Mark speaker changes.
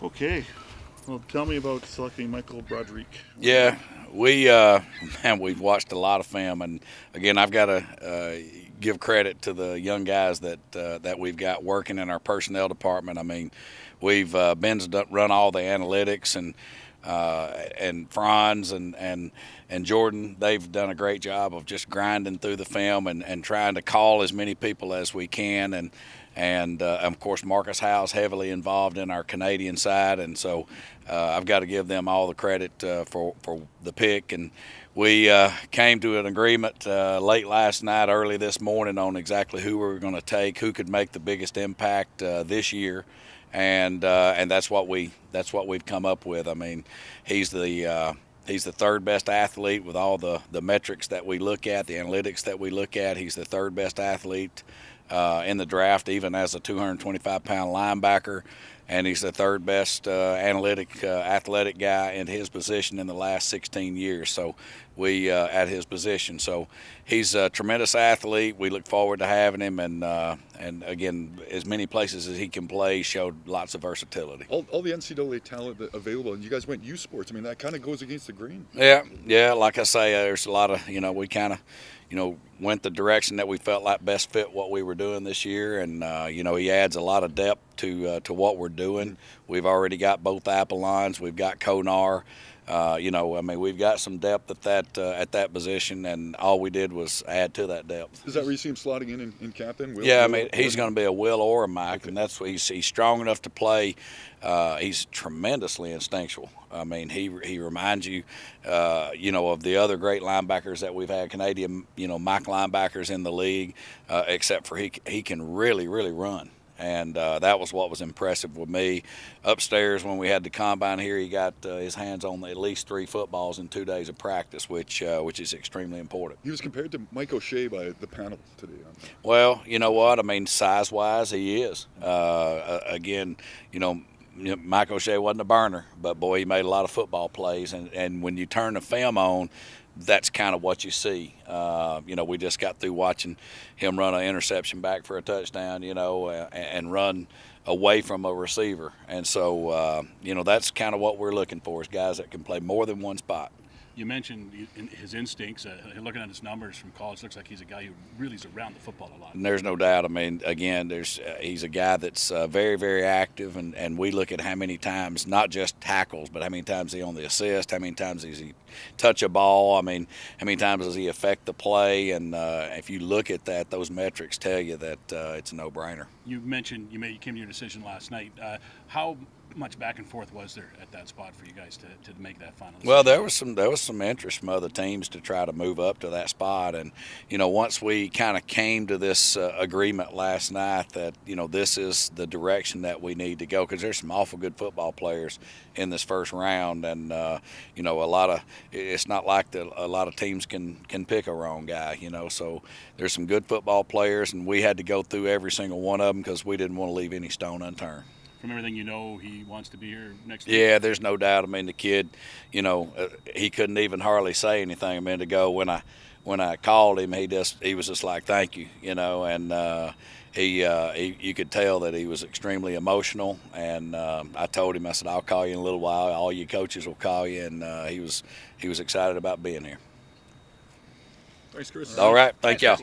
Speaker 1: Okay. Well, tell me about selecting Michael Brodrique.
Speaker 2: Yeah, we've watched a lot of film, and again, I've got to give credit to the young guys that we've got working in our personnel department. I mean, we've Ben's run all the analytics, and Franz and Jordan, they've done a great job of just grinding through the film and trying to call as many people as we can, and of course Marcus Howe's heavily involved in our Canadian side, and so I've got to give them all the credit for the pick. And we came to an agreement late last night, early this morning, on exactly who we were going to take, who could make the biggest impact this year, and that's what we've come up with. I mean, he's the third best athlete with all the metrics that we look at, the analytics that we look at. He's the third best athlete in the draft, even as a 225-pound linebacker, and he's the third best athletic guy in his position in the last 16 years. So we at his position. So he's a tremendous athlete. We look forward to having him, and again, as many places as he can play, showed lots of versatility.
Speaker 3: All the NCAA talent available, and you guys went U Sports. I mean, that kind of goes against the grain.
Speaker 2: Yeah. Like I say, there's a lot of we kind of went the direction that we felt like best fit what we were doing this year, and he adds a lot of depth to what we're doing. We've already got both Apollons, we've got Konar. We've got some depth at that position, and all we did was add to that depth.
Speaker 3: Is that where you see him slotting in captain?
Speaker 2: Yeah, I mean, he's going to be a Will or a Mike, and that's what he's strong enough to play. He's tremendously instinctual. I mean, he reminds you, of the other great linebackers that we've had, Canadian, Mike linebackers in the league, except for he can really, really run. And that was what was impressive with me. Upstairs, when we had the combine here, he got his hands on at least 3 footballs in 2 days of practice, which is extremely important.
Speaker 3: He was compared to Mike O'Shea by the panel today.
Speaker 2: Well, you know what? I mean, size-wise, he is. Again, Mike O'Shea wasn't a burner, but boy, he made a lot of football plays. And when you turn the film on, that's kind of what you see. We just got through watching him run an interception back for a touchdown, and run away from a receiver. And so, that's kind of what we're looking for, is guys that can play more than one spot.
Speaker 1: You mentioned his instincts. Looking at his numbers from college, looks like he's a guy who really is around the football a lot.
Speaker 2: And there's no doubt. I mean, again, he's a guy that's very, very active, and we look at how many times, not just tackles, but how many times he on the assist, how many times does he touch a ball. I mean, how many times does he affect the play? And if you look at that, those metrics tell you that it's a no-brainer.
Speaker 1: You mentioned you came to your decision last night. How much back and forth was there at that spot for you guys to make that final decision?
Speaker 2: Well, there was some interest from other teams to try to move up to that spot, and once we kind of came to this agreement last night that this is the direction that we need to go, because there's some awful good football players in this first round, and it's not like a lot of teams can pick a wrong guy, so there's some good football players, and we had to go through every single one of them because we didn't want to leave any stone unturned.
Speaker 1: From everything he wants to be here next week?
Speaker 2: Yeah, there's no doubt. I mean, the kid, he couldn't even hardly say anything a minute ago. When I called him, he was just like, thank you, and you could tell that he was extremely emotional. And I told him, I said, I'll call you in a little while. All you coaches will call you, and he was excited about being here.
Speaker 3: Thanks, Chris.
Speaker 2: All right, thank y'all.